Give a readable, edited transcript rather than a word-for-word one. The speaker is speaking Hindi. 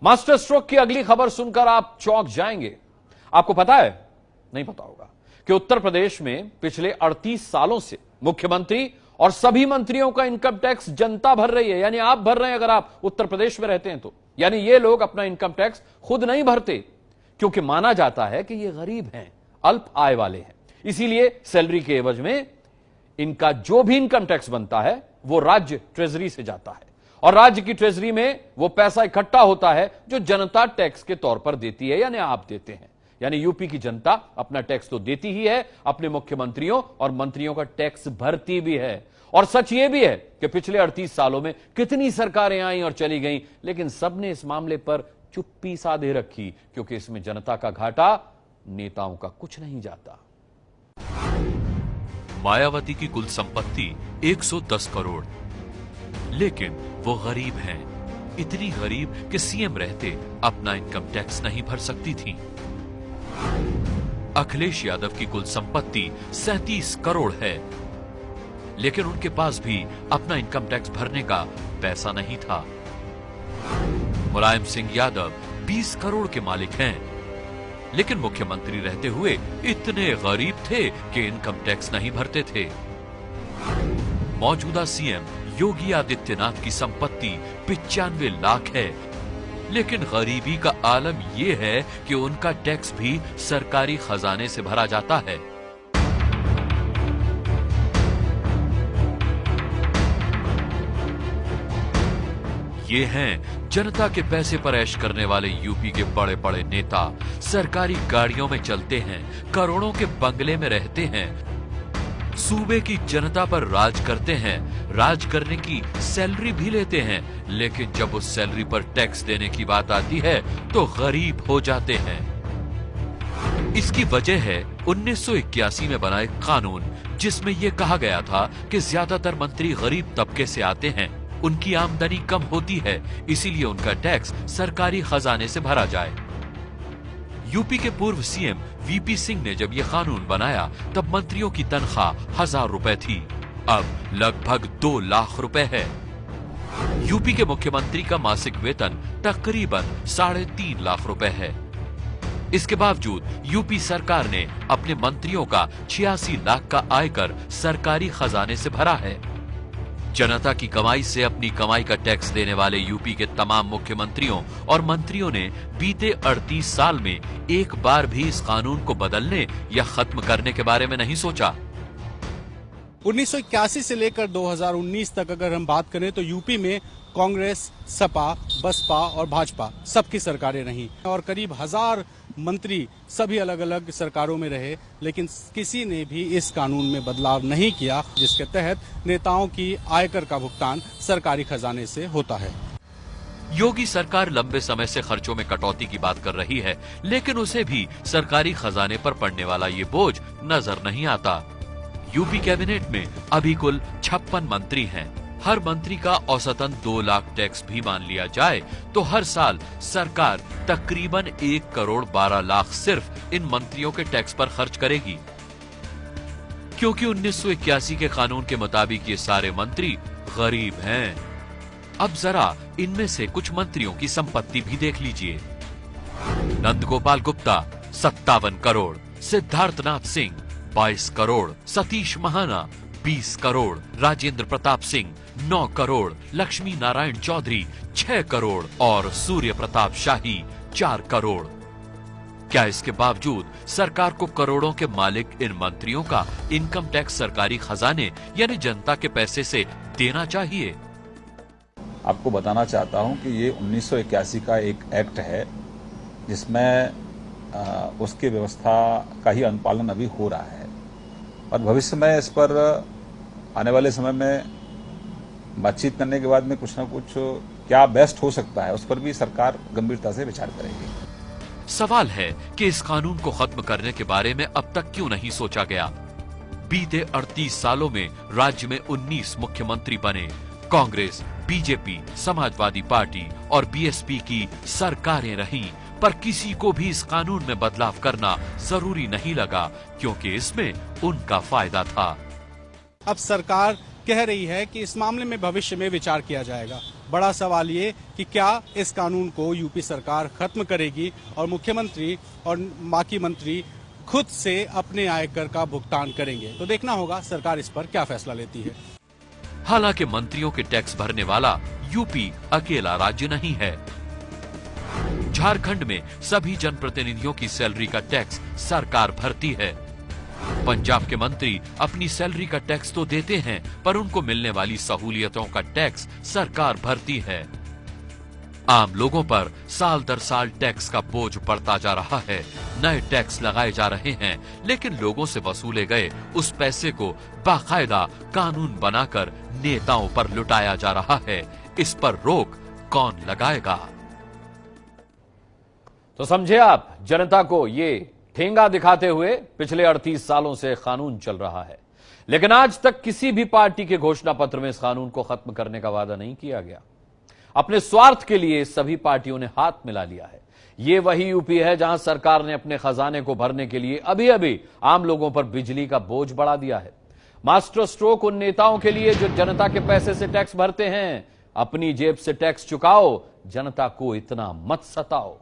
मास्टर स्ट्रोक की अगली खबर सुनकर आप चौंक जाएंगे। आपको पता है, नहीं पता होगा, कि उत्तर प्रदेश में पिछले 38 सालों से मुख्यमंत्री और सभी मंत्रियों का इनकम टैक्स जनता भर रही है। यानी आप भर रहे हैं, अगर आप उत्तर प्रदेश में रहते हैं तो। यानी ये लोग अपना इनकम टैक्स खुद नहीं भरते, क्योंकि माना जाता है कि ये गरीब हैं, अल्प आय वाले हैं। इसीलिए सैलरी के एवज में इनका जो भी इनकम टैक्स बनता है वो राज्य ट्रेजरी से जाता है, और राज्य की ट्रेजरी में वो पैसा इकट्ठा होता है जो जनता टैक्स के तौर पर देती है, यानी आप देते हैं। यानी यूपी की जनता अपना टैक्स तो देती ही है, अपने मुख्यमंत्रियों और मंत्रियों का टैक्स भरती भी है। और सच ये भी है कि पिछले 38 सालों में कितनी सरकारें आई और चली गईं, लेकिन सबने इस मामले पर चुप्पी साधे रखी, क्योंकि इसमें जनता का घाटा, नेताओं का कुछ नहीं जाता। मायावती की कुल संपत्ति 110 करोड़, लेकिन वो गरीब हैं, इतनी गरीब कि सीएम रहते अपना इनकम टैक्स नहीं भर सकती थी। अखिलेश यादव की कुल संपत्ति 37 करोड़ है, लेकिन उनके पास भी अपना इनकम टैक्स भरने का पैसा नहीं था। मुलायम सिंह यादव 20 करोड़ के मालिक हैं, लेकिन मुख्यमंत्री रहते हुए इतने गरीब थे कि इनकम टैक्स नहीं भरते थे। मौजूदा सीएम योगी आदित्यनाथ की संपत्ति 95 लाख है, लेकिन गरीबी का आलम यह है कि उनका टैक्स भी सरकारी खजाने से भरा जाता है। ये हैं जनता के पैसे पर ऐश करने वाले यूपी के बड़े बड़े नेता। सरकारी गाड़ियों में चलते हैं, करोड़ों के बंगले में रहते हैं, सूबे की जनता पर राज करते हैं, राज करने की सैलरी भी लेते हैं, लेकिन जब उस सैलरी पर टैक्स देने की बात आती है तो गरीब हो जाते हैं। इसकी वजह है 1981 में बना एक कानून, जिसमें यह कहा गया था कि ज्यादातर मंत्री गरीब तबके से आते हैं, उनकी आमदनी कम होती है, इसीलिए उनका टैक्स सरकारी खजाने से भरा जाए। यूपी के पूर्व सीएम वीपी सिंह ने जब यह कानून बनाया तब मंत्रियों की तनख्वाह 1000 रुपए थी, अब लगभग 2 लाख रुपए है। यूपी के मुख्यमंत्री का मासिक वेतन तकरीबन 3.5 लाख रुपए है। इसके बावजूद यूपी सरकार ने अपने मंत्रियों का 86 लाख का आयकर सरकारी खजाने से भरा है। जनता की कमाई से अपनी कमाई का टैक्स देने वाले यूपी के तमाम मुख्यमंत्रियों और मंत्रियों ने बीते 38 साल में एक बार भी इस कानून को बदलने या खत्म करने के बारे में नहीं सोचा। 1981 से लेकर 2019 तक अगर हम बात करें तो यूपी में कांग्रेस, सपा, बसपा और भाजपा सबकी सरकारें रहीं और करीब 1000 मंत्री सभी अलग अलग सरकारों में रहे, लेकिन किसी ने भी इस कानून में बदलाव नहीं किया, जिसके तहत नेताओं की आयकर का भुगतान सरकारी खजाने से होता है। योगी सरकार लंबे समय से खर्चों में कटौती की बात कर रही है, लेकिन उसे भी सरकारी खजाने पर पड़ने वाला ये बोझ नजर नहीं आता। यूपी कैबिनेट में अभी कुल 56 मंत्री हैं। हर मंत्री का औसतन 2 लाख टैक्स भी मान लिया जाए तो हर साल सरकार तकरीबन 1 करोड़ 12 लाख सिर्फ इन मंत्रियों के टैक्स पर खर्च करेगी, क्योंकि 1981 के कानून के मुताबिक ये सारे मंत्री गरीब हैं। अब जरा इनमें से कुछ मंत्रियों की संपत्ति भी देख लीजिए। नंदगोपाल गुप्ता 57 करोड़, सिद्धार्थनाथ सिंह 22 करोड़, सतीश महाना 20 करोड़, राजेंद्र प्रताप सिंह 9 करोड़, लक्ष्मी नारायण चौधरी 6 करोड़ और सूर्य प्रताप शाही 4 करोड़। क्या इसके बावजूद सरकार को करोड़ों के मालिक इन मंत्रियों का इनकम टैक्स सरकारी खजाने यानी जनता के पैसे से देना चाहिए? आपको बताना चाहता हूं कि ये 1981 का एक एक्ट है, जिसमें उसकी व्यवस्था का ही अनुपालन अभी हो रहा है और भविष्य में इस पर आने वाले समय में बातचीत करने के बाद में कुछ ना कुछ क्या बेस्ट हो सकता है, उस पर भी सरकार गंभीरता से विचार करेगी। सवाल है कि इस कानून को खत्म करने के बारे में अब तक क्यों नहीं सोचा गया? बीते 38 सालों में राज्य में 19 मुख्यमंत्री बने। कांग्रेस, बीजेपी, समाजवादी पार्टी और बीएसपी की सरकारें रहीं, पर किसी को भी इस कानून में बदलाव करना जरूरी नहीं लगा, क्योंकि इसमें उनका फायदा था। अब सरकार कह रही है कि इस मामले में भविष्य में विचार किया जाएगा। बड़ा सवाल ये कि क्या इस कानून को यूपी सरकार खत्म करेगी और मुख्यमंत्री और बाकी मंत्री खुद से अपने आयकर का भुगतान करेंगे। तो देखना होगा सरकार इस पर क्या फैसला लेती है। हालांकि मंत्रियों के टैक्स भरने वाला यूपी अकेला राज्य नहीं है। झारखंड में सभी जनप्रतिनिधियों की सैलरी का टैक्स सरकार भरती है। पंजाब के मंत्री अपनी सैलरी का टैक्स तो देते हैं, पर उनको मिलने वाली सहूलियतों का टैक्स सरकार भरती है। आम लोगों पर साल दर साल टैक्स का बोझ बढ़ता जा रहा है। नए टैक्स लगाए जा रहे हैं, लेकिन लोगों से वसूले गए उस पैसे को बाकायदा कानून बनाकर नेताओं पर लुटाया जा रहा है। इस पर रोक कौन लगाएगा? तो समझे आप, जनता को ये ठेंगा दिखाते हुए पिछले 38 सालों से कानून चल रहा है, लेकिन आज तक किसी भी पार्टी के घोषणा पत्र में इस कानून को खत्म करने का वादा नहीं किया गया। अपने स्वार्थ के लिए सभी पार्टियों ने हाथ मिला लिया है। ये वही यूपी है जहां सरकार ने अपने खजाने को भरने के लिए अभी अभी आम लोगों पर बिजली का बोझ बढ़ा दिया है। मास्टर स्ट्रोक उन नेताओं के लिए जो जनता के पैसे से टैक्स भरते हैं। अपनी जेब से टैक्स चुकाओ, जनता को इतना मत सताओ।